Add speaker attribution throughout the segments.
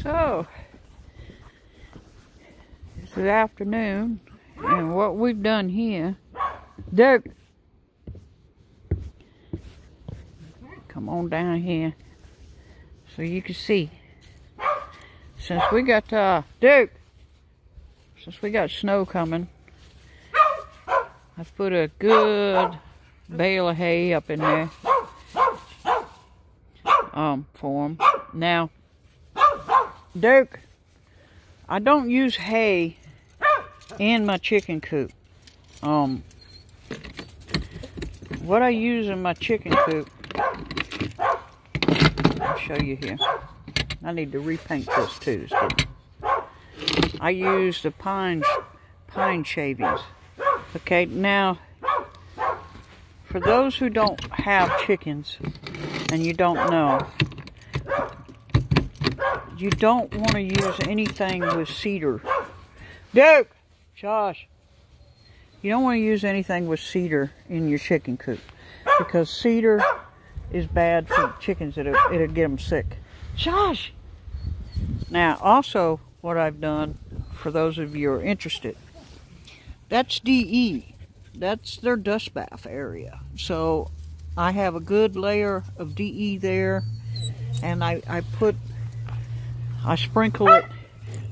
Speaker 1: So, it's the afternoon, and what we've done here, Dirk, come on down here so you can see. Since we got, Dirk, since we got snow coming, I've put a good bale of hay up in there, for them. Now, Dirk, I don't use hay in my chicken coop. What I use in my chicken coop, I'll show you here. I need to repaint this too. I use the pine shavings. Okay, now, for those who don't have chickens and you don't know, you don't want to use anything with cedar. Duke! Josh! You don't want to use anything with cedar in your chicken coop, because cedar is bad for chickens. It'll get them sick. Josh! Now, also, what I've done, for those of you who are interested, that's DE. That's their dust bath area. So, I have a good layer of DE there, and I sprinkle it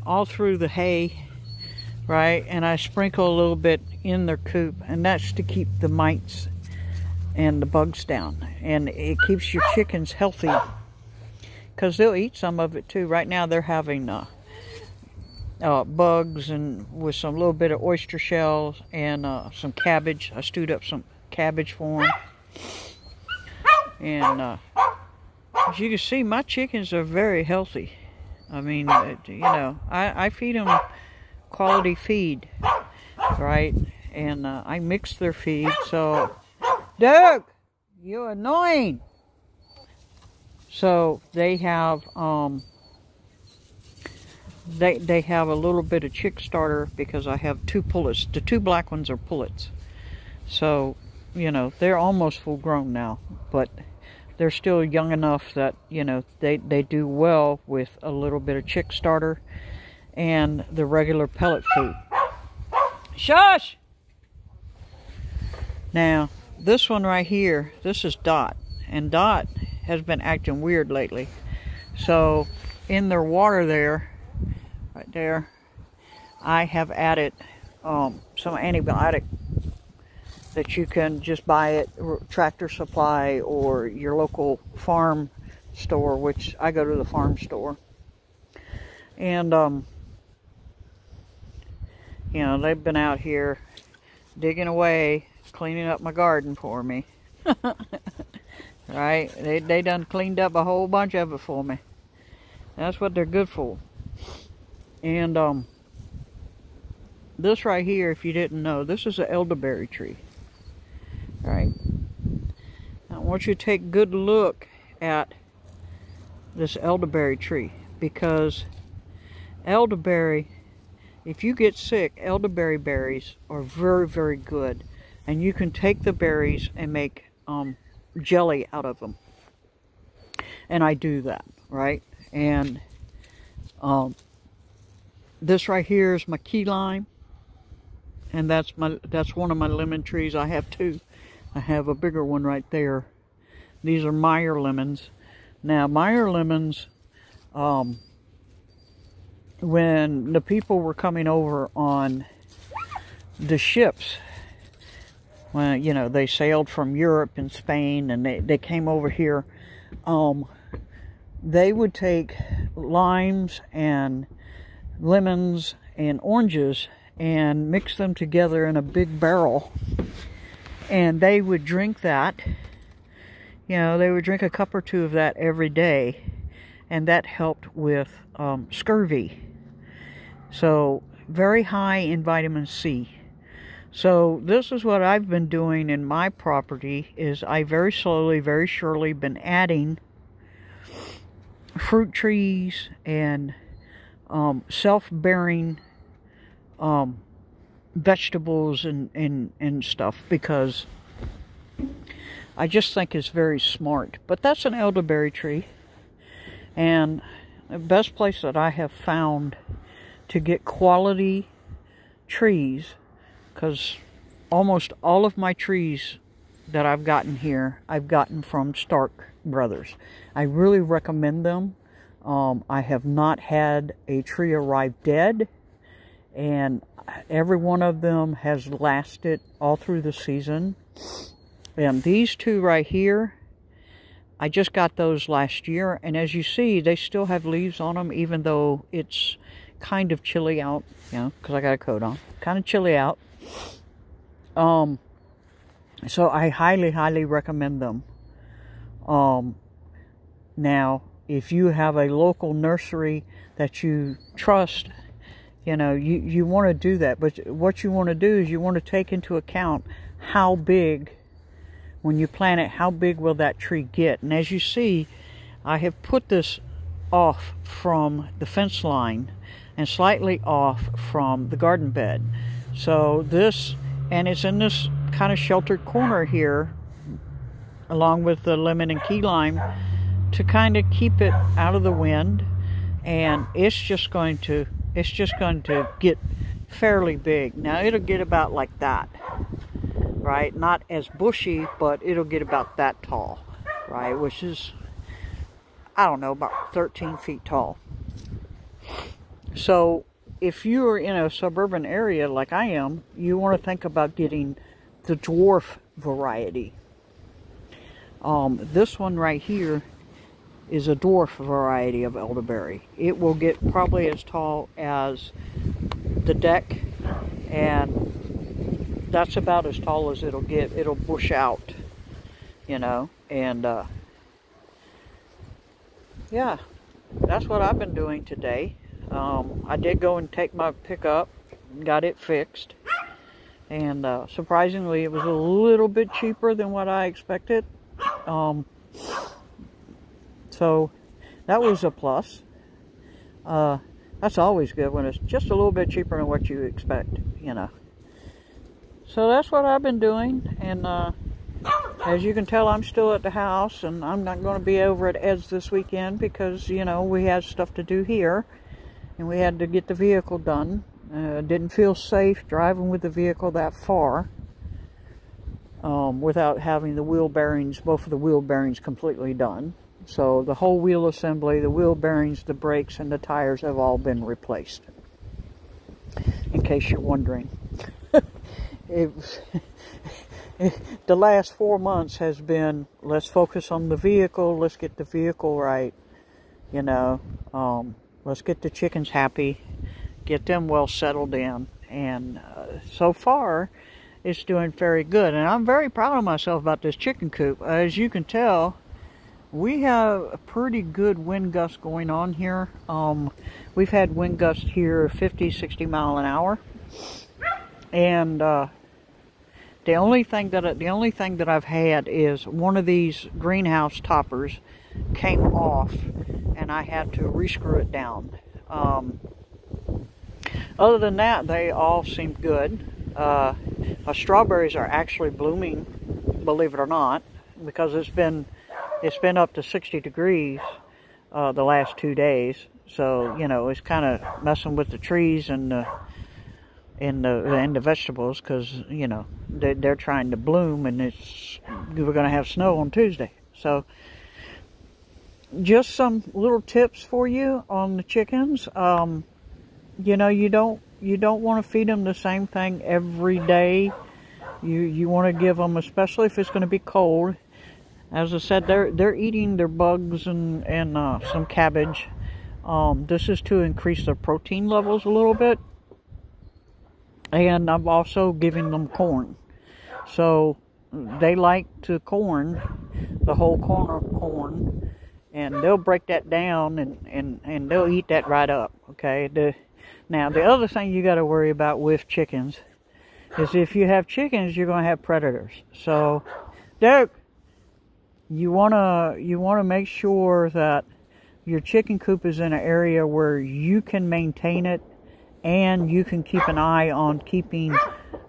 Speaker 1: all through the hay, right? And I sprinkle a little bit in their coop, and that's to keep the mites and the bugs down. And it keeps your chickens healthy, because they'll eat some of it too. Right now they're having bugs, and with some little bit of oyster shells and some cabbage. I stewed up some cabbage for them. And as you can see, my chickens are very healthy. I mean, you know, I feed them quality feed, right? And I mix their feed. So, Doug, you're annoying. So they have they have a little bit of chick starter, because I have 2 pullets. The 2 black ones are pullets. So, you know, they're almost full grown now, but they're still young enough that, you know, they do well with a little bit of chick starter and the regular pellet food. Shush! Now, this one right here, this is Dot. And Dot has been acting weird lately. So, in their water there, right there, I have added some antibiotic that you can just buy at Tractor Supply or your local farm store, which I go to the farm store. And, you know, they've been out here digging away, cleaning up my garden for me. Right? They done cleaned up a whole bunch of it for me. That's what they're good for. And, this right here, if you didn't know, this is an elderberry tree. Right. I want you to take a good look at this elderberry tree, because elderberry, if you get sick, elderberry berries are very, very good, and you can take the berries and make jelly out of them. And I do that, right? And this right here is my key lime, and that's one of my lemon trees. I have 2. I have a bigger one right there. These are Meyer lemons. Now, Meyer lemons, when the people were coming over on the ships, when, you know, they sailed from Europe and Spain, and they came over here, they would take limes and lemons and oranges and mix them together in a big barrel. And they would drink that, you know, they would drink a cup or 2 of that every day. And that helped with scurvy. So, very high in vitamin C. So, this is what I've been doing in my property, is I very slowly, very surely been adding fruit trees and self-bearing vegetables and stuff, because I just think it's very smart. But that's an elderberry tree, and best place that I have found to get quality trees, because almost all of my trees that I've gotten here, I've gotten from Stark Brothers. I really recommend them. I have not had a tree arrive dead, and every one of them has lasted all through the season. And these two right here, I just got those last year, and as you see, they still have leaves on them, even though it's kind of chilly out, you know, because I got a coat on. Kind of chilly out. So I highly, highly recommend them. Now, if you have a local nursery that you trust, you know, you want to do that. But what you want to do is you want to take into account how big, when you plant it, how big will that tree get. And as you see, I have put this off from the fence line and slightly off from the garden bed. So this, and it's in this kind of sheltered corner here, along with the lemon and key lime, to kind of keep it out of the wind. And it's just going to get fairly big. Now it'll get about like that, right? Not as bushy, but it'll get about that tall, right? Which is, I don't know, about 13 feet tall. So if you're in a suburban area like I am, you want to think about getting the dwarf variety. This one right here is a dwarf variety of elderberry. It will get probably as tall as the deck, and that's about as tall as it'll get. It'll bush out, you know, and yeah, that's what I've been doing today. I did go and take my pickup, got it fixed, and surprisingly it was a little bit cheaper than what I expected. So that was a plus. That's always good when it's just a little bit cheaper than what you expect, you know. So that's what I've been doing, and as you can tell, I'm still at the house, and I'm not going to be over at Ed's this weekend because, you know, we had stuff to do here, and we had to get the vehicle done. Didn't feel safe driving with the vehicle that far without having the wheel bearings, both of the wheel bearings completely done. So the whole wheel assembly, the wheel bearings, the brakes, and the tires have all been replaced. In case you're wondering. The last 4 months has been, let's focus on the vehicle, let's get the vehicle right, you know, let's get the chickens happy, get them well settled in, and so far it's doing very good. And I'm very proud of myself about this chicken coop. As you can tell, we have a pretty good wind gust going on here. We've had wind gusts here 50, 60 mile an hour. And the only thing that I've had is one of these greenhouse toppers came off, and I had to rescrew it down. Other than that, they all seem good. Our strawberries are actually blooming, believe it or not, because it's been up to 60 degrees the last 2 days. So, you know, it's kind of messing with the trees and the vegetables, because, you know, they're trying to bloom, and we're going to have snow on Tuesday. So just some little tips for you on the chickens. You know, you don't want to feed them the same thing every day. You want to give them, especially if it's going to be cold. As I said, they're eating their bugs and some cabbage. This is to increase their protein levels a little bit. And I'm also giving them corn. So they like the corn, the whole corn, and they'll break that down and they'll eat that right up, okay? Now, the other thing you got to worry about with chickens is if you have chickens, you're going to have predators. So, Duke, you want to make sure that your chicken coop is in an area where you can maintain it, and you can keep an eye on keeping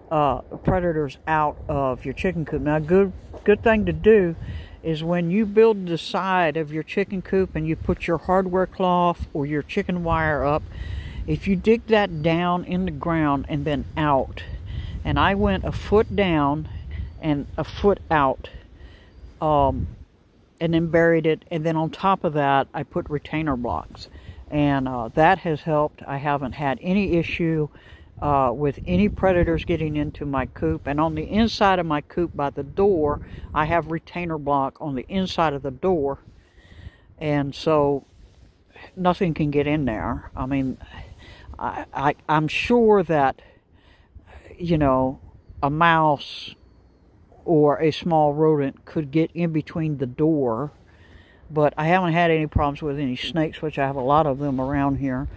Speaker 1: predators out of your chicken coop. Now, good thing to do is when you build the side of your chicken coop and you put your hardware cloth or your chicken wire up, if you dig that down in the ground and then out, and I went a foot down and a foot out, and then buried it, and then on top of that I put retainer blocks, and that has helped. I haven't had any issue with any predators getting into my coop. And on the inside of my coop by the door, I have retainer block on the inside of the door, and so nothing can get in there. I mean, I'm sure that, you know, a mouse or a small rodent could get in between the door, but I haven't had any problems with any snakes, which I have a lot of them around here,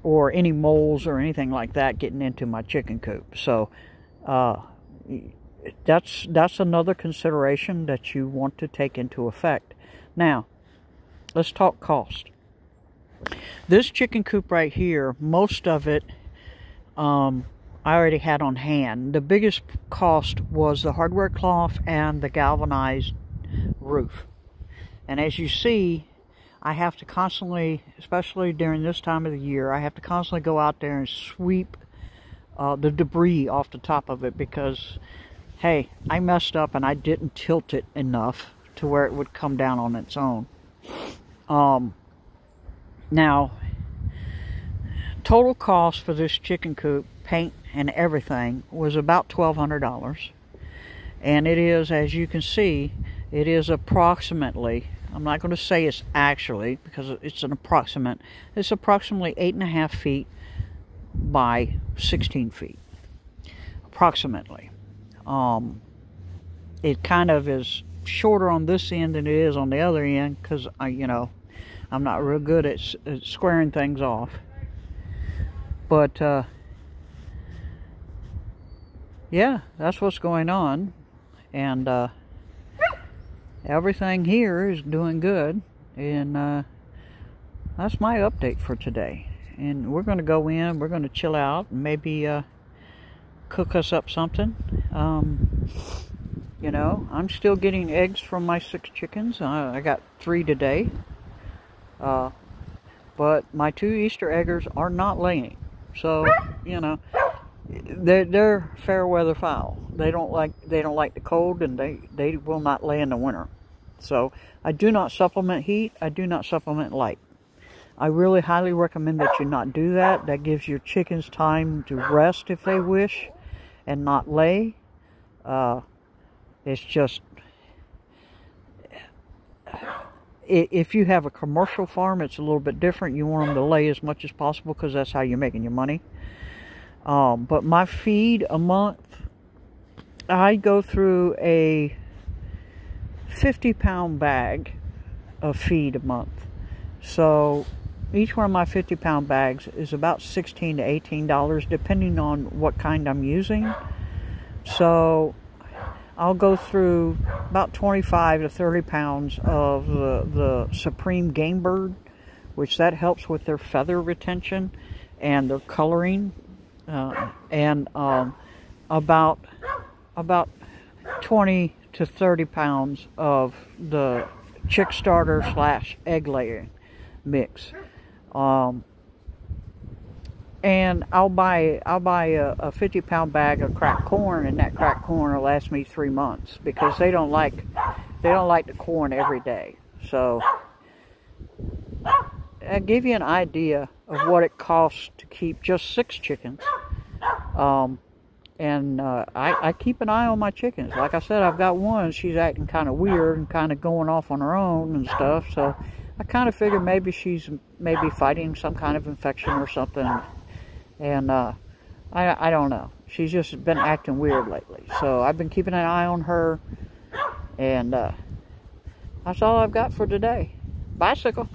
Speaker 1: or any moles or anything like that getting into my chicken coop. So that's another consideration that you want to take into effect. Now, let's talk cost. This chicken coop right here, most of it I already had on hand. The biggest cost was the hardware cloth and the galvanized roof. And as you see, I have to constantly, especially during this time of the year, I have to constantly go out there and sweep the debris off the top of it, because, hey, I messed up and I didn't tilt it enough to where it would come down on its own. Now, total cost for this chicken coop, paint and everything, was about $1,200. And it is, as you can see, it is approximately, I'm not going to say it's actually, because it's an approximate, it's approximately 8.5 feet by 16 feet. Approximately. It kind of is shorter on this end than it is on the other end, because, you know, I'm not real good at squaring things off. But, yeah, that's what's going on. And, everything here is doing good. And, that's my update for today. And we're going to go in, we're going to chill out, and maybe, cook us up something. You know, I'm still getting eggs from my 6 chickens. I got 3 today. But my 2 Easter eggers are not laying. So, you know, they're fair weather fowl. They don't like the cold, and they will not lay in the winter. So I do not supplement heat. I do not supplement light. I really highly recommend that you not do that. That gives your chickens time to rest if they wish and not lay. It's just, if you have a commercial farm, it's a little bit different. You want them to lay as much as possible, because that's how you're making your money. But my feed a month, I go through a 50-pound bag of feed a month. So each one of my 50-pound bags is about $16 to $18, depending on what kind I'm using. So I'll go through about 25 to 30 pounds of the Supreme Game Bird, which that helps with their feather retention and their coloring, and about 20 to 30 pounds of the chick starter / egg laying mix. And I'll buy a 50-pound bag of cracked corn, and that cracked corn will last me 3 months, because they don't like the corn every day. So I'll give you an idea of what it costs to keep just 6 chickens. I keep an eye on my chickens. Like I said, I've got one. She's acting kind of weird and kind of going off on her own and stuff. So I kind of figured maybe she's fighting some kind of infection or something. And I don't know. She's just been acting weird lately. So I've been keeping an eye on her. And that's all I've got for today. Bicycle.